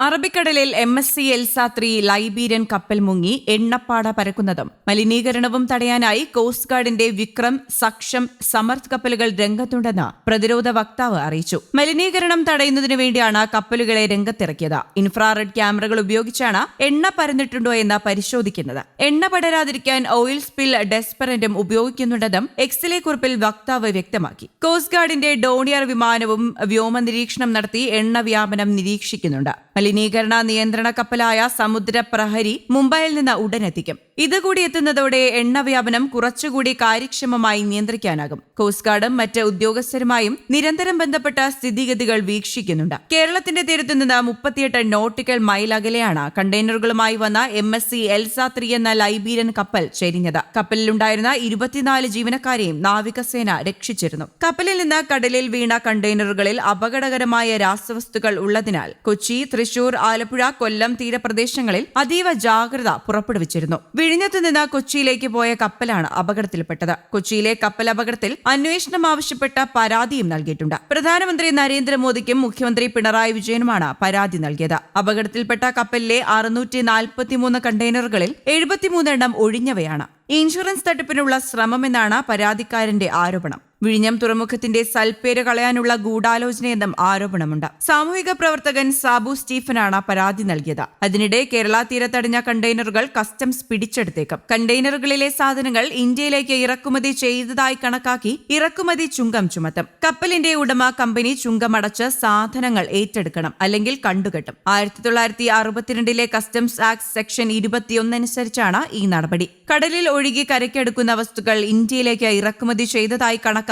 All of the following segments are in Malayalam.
അറബിക്കടലിൽ MSC എൽസ-3 ലൈബീരിയൻ കപ്പൽ മുങ്ങി എണ്ണപ്പാട പരക്കുന്നതും മലിനീകരണവും തടയാനായി കോസ്റ്റ് ഗാർഡിന്റെ വിക്രം, സക്ഷം, സമർത്ഥ് കപ്പലുകൾ രംഗത്തുണ്ടെന്ന് പ്രതിരോധ വക്താവ് അറിയിച്ചു. മലിനീകരണം തടയുന്നതിനു വേണ്ടിയാണ് കപ്പലുകളെ രംഗത്തിറക്കിയത്. ഇൻഫ്രാറെഡ് ക്യാമറകൾ ഉപയോഗിച്ചാണ് എണ്ണ പരന്നിട്ടുണ്ടോ എന്ന് പരിശോധിക്കുന്നത്. എണ്ണ പടരാതിരിക്കാൻ ഓയിൽ സ്പിൽ ഡെസ്പെറന്റും ഉപയോഗിക്കുന്നുണ്ടെന്നും എക്സിലെ കുറിപ്പിൽ വക്താവ് വ്യക്തമാക്കി. കോസ്റ്റ് ഗാർഡിന്റെ ഡോണിയർ വിമാനവും വ്യോമ നിരീക്ഷണം നടത്തി എണ്ണ വ്യാപനം നിരീക്ഷിക്കുന്നുണ്ട്. മലിനീകരണ നിയന്ത്രണ കപ്പലായ സമുദ്ര പ്രഹരി മുംബൈയിൽ നിന്ന് ഉടനെത്തിക്കും. ഇതുകൂടി എത്തുന്നതോടെ എണ്ണ വ്യാപനം കുറച്ചുകൂടി കാര്യക്ഷമമായി നിയന്ത്രിക്കാനാകും. കോസ്റ്റ് ഗാർഡും മറ്റ് ഉദ്യോഗസ്ഥരുമായും നിരന്തരം ബന്ധപ്പെട്ട സ്ഥിതിഗതികൾ വീക്ഷിക്കുന്നുണ്ട്. കേരളത്തിന്റെ തീരത്തു നിന്ന് 38 നോട്ടിക്കൽ മൈൽ അകലെയാണ് കണ്ടെയ്നറുകളുമായി വന്ന MSC എൽസ-3 എന്ന ലൈബീരിയൻ കപ്പൽ ചെരിഞ്ഞത്. കപ്പലിലുണ്ടായിരുന്ന 24 ജീവനക്കാരെയും നാവികസേന രക്ഷിച്ചിരുന്നു. കപ്പലിൽ നിന്ന് കടലിൽ വീണ കണ്ടെയ്നറുകളിൽ അപകടകരമായ രാസവസ്തുക്കൾ ഉള്ളതിനാൽ കൊച്ചി, തൃശൂർ, ആലപ്പുഴ, കൊല്ലം തീരപ്രദേശങ്ങളിൽ അതീവ ജാഗ്രത പുറപ്പെടുവിച്ചിരുന്നു. വിഴിഞ്ഞത്തു നിന്ന് കൊച്ചിയിലേക്ക് പോയ കപ്പലാണ് അപകടത്തിൽപ്പെട്ടത്. കൊച്ചിയിലെ കപ്പൽ അപകടത്തിൽ അന്വേഷണം ആവശ്യപ്പെട്ട പരാതിയും നൽകിയിട്ടുണ്ട്. പ്രധാനമന്ത്രി നരേന്ദ്രമോദിക്കും മുഖ്യമന്ത്രി പിണറായി വിജയനുമാണ് പരാതി നൽകിയത്. അപകടത്തിൽപ്പെട്ട കപ്പലിലെ 643 കണ്ടെയ്നറുകളിൽ 73 എണ്ണം ഒഴിഞ്ഞവയാണ്. ഇൻഷുറൻസ് തട്ടിപ്പിനുള്ള ശ്രമമെന്നാണ് പരാതിക്കാരന്റെ ആരോപണം. വിഴിഞ്ഞം തുറമുഖത്തിന്റെ സൽപ്പേര് കളയാനുള്ള ഗൂഢാലോചനയെന്നും ആരോപണമുണ്ട്. സാമൂഹിക പ്രവർത്തകൻ സാബു സ്റ്റീഫനാണ് പരാതി നൽകിയത്. അതിനിടെ കേരള തീരത്തടിഞ്ഞ കണ്ടെയ്നറുകൾ കസ്റ്റംസ് പിടിച്ചെടുത്തേക്കും. കണ്ടെയ്നറുകളിലെ സാധനങ്ങൾ ഇന്ത്യയിലേക്ക് ഇറക്കുമതി ചെയ്തതായി കണക്കാക്കി ഇറക്കുമതി ചുങ്കം ചുമത്തും. കപ്പലിന്റെ ഉടമ കമ്പനി ചുങ്കമടച്ച് സാധനങ്ങൾ ഏറ്റെടുക്കണം, അല്ലെങ്കിൽ കണ്ടുകെട്ടും. 1962 കസ്റ്റംസ് ആക്ട് സെക്ഷൻ 21 അനുസരിച്ചാണ് ഈ നടപടി. കടലിൽ ഒഴുകി കരയ്ക്കടുക്കുന്ന വസ്തുക്കൾ ഇന്ത്യയിലേക്ക് ഇറക്കുമതി ചെയ്തതായി കണക്കാക്കി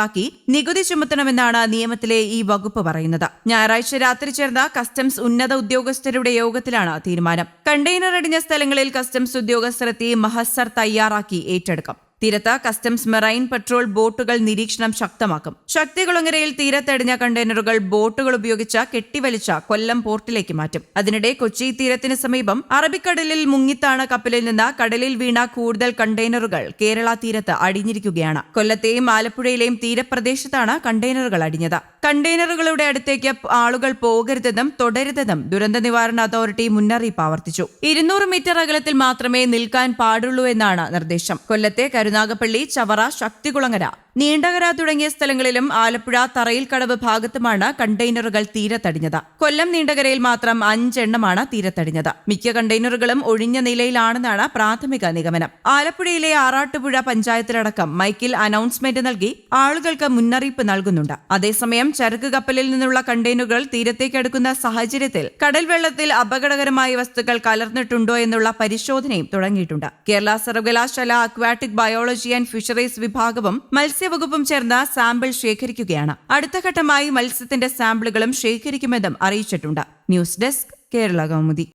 നികുതി ചുമത്തണമെന്നാണ് നിയമത്തിലെ ഈ വകുപ്പ് പറയുന്നത്. ഞായറാഴ്ച രാത്രി ചേർന്ന കസ്റ്റംസ് ഉന്നത ഉദ്യോഗസ്ഥരുടെ യോഗത്തിലാണ് തീരുമാനം. കണ്ടെയ്നർ അടിഞ്ഞ സ്ഥലങ്ങളിൽ കസ്റ്റംസ് ഉദ്യോഗസ്ഥരെത്തി മഹസർ തയ്യാറാക്കി ഏറ്റെടുക്കും. തീരത്ത് കസ്റ്റംസ് മെറൈൻ പട്രോൾ ബോട്ടുകൾ നിരീക്ഷണം ശക്തമാക്കും. ശക്തികുളങ്ങരയിൽ തീരത്തടിഞ്ഞ കണ്ടെയ്നറുകൾ ബോട്ടുകൾ ഉപയോഗിച്ച് കെട്ടിവലിച്ച കൊല്ലം പോർട്ടിലേക്ക് മാറ്റും. അതിനിടെ കൊച്ചി തീരത്തിന് സമീപം അറബിക്കടലിൽ മുങ്ങിത്താണ കപ്പലിൽ നിന്ന് കടലിൽ വീണ കൂടുതൽ കണ്ടെയ്നറുകൾ കേരള തീരത്ത് അടിഞ്ഞിരിക്കുകയാണ്. കൊല്ലത്തെയും ആലപ്പുഴയിലെയും തീരപ്രദേശത്താണ് കണ്ടെയ്നറുകൾ അടിഞ്ഞത്. കണ്ടെയ്നറുകളുടെ അടുത്തേക്ക് ആളുകൾ പോകരുതെന്നും തുടരുതെന്നും ദുരന്ത നിവാരണ അതോറിറ്റി മുന്നറിയിപ്പ് ആവർത്തിച്ചു. 200 മീറ്റർ അകലത്തിൽ മാത്രമേ നിൽക്കാൻ പാടുള്ളൂ എന്നാണ് നിർദ്ദേശം. കൊല്ലത്തെ കരുനാഗപ്പള്ളി, ചവറ, ശക്തികുളങ്ങര, നീണ്ടകര തുടങ്ങിയ സ്ഥലങ്ങളിലും ആലപ്പുഴ തറയിൽക്കടവ് ഭാഗത്തുമാണ് കണ്ടെയ്നറുകൾ തീരത്തടിഞ്ഞത്. കൊല്ലം നീണ്ടകരയിൽ മാത്രം 5 എണ്ണമാണ് തീരത്തടിഞ്ഞത്. മിക്ക കണ്ടെയ്നറുകളും ഒഴിഞ്ഞ നിലയിലാണെന്നാണ് പ്രാഥമിക നിഗമനം. ആലപ്പുഴയിലെ ആറാട്ടുപുഴ പഞ്ചായത്തിലടക്കം മൈക്കിൽ അനൗൺസ്മെന്റ് നൽകി ആളുകൾക്ക് മുന്നറിയിപ്പ് നൽകുന്നുണ്ട്. അതേസമയം ചരക്ക് കപ്പലിൽ നിന്നുള്ള കണ്ടെയ്നറുകൾ തീരത്തേക്ക് അടുക്കുന്ന സാഹചര്യത്തിൽ കടൽ വെള്ളത്തിൽ അപകടകരമായ വസ്തുക്കൾ കലർന്നിട്ടുണ്ടോ എന്നുള്ള പരിശോധനയും തുടങ്ങിയിട്ടുണ്ട്. കേരള സർവകലാശാല അക്വാറ്റിക് ബയോളജി ആൻഡ് ഫിഷറീസ് വിഭാഗവും മത്സ്യവകുപ്പും ചേർന്ന് സാമ്പിൾ ശേഖരിക്കുകയാണ്. അടുത്ത ഘട്ടമായി മത്സ്യത്തിന്റെ സാമ്പിളുകളും ശേഖരിക്കുമെന്നും അറിയിച്ചിട്ടുണ്ട്. News desk, Kerala Kaumudi.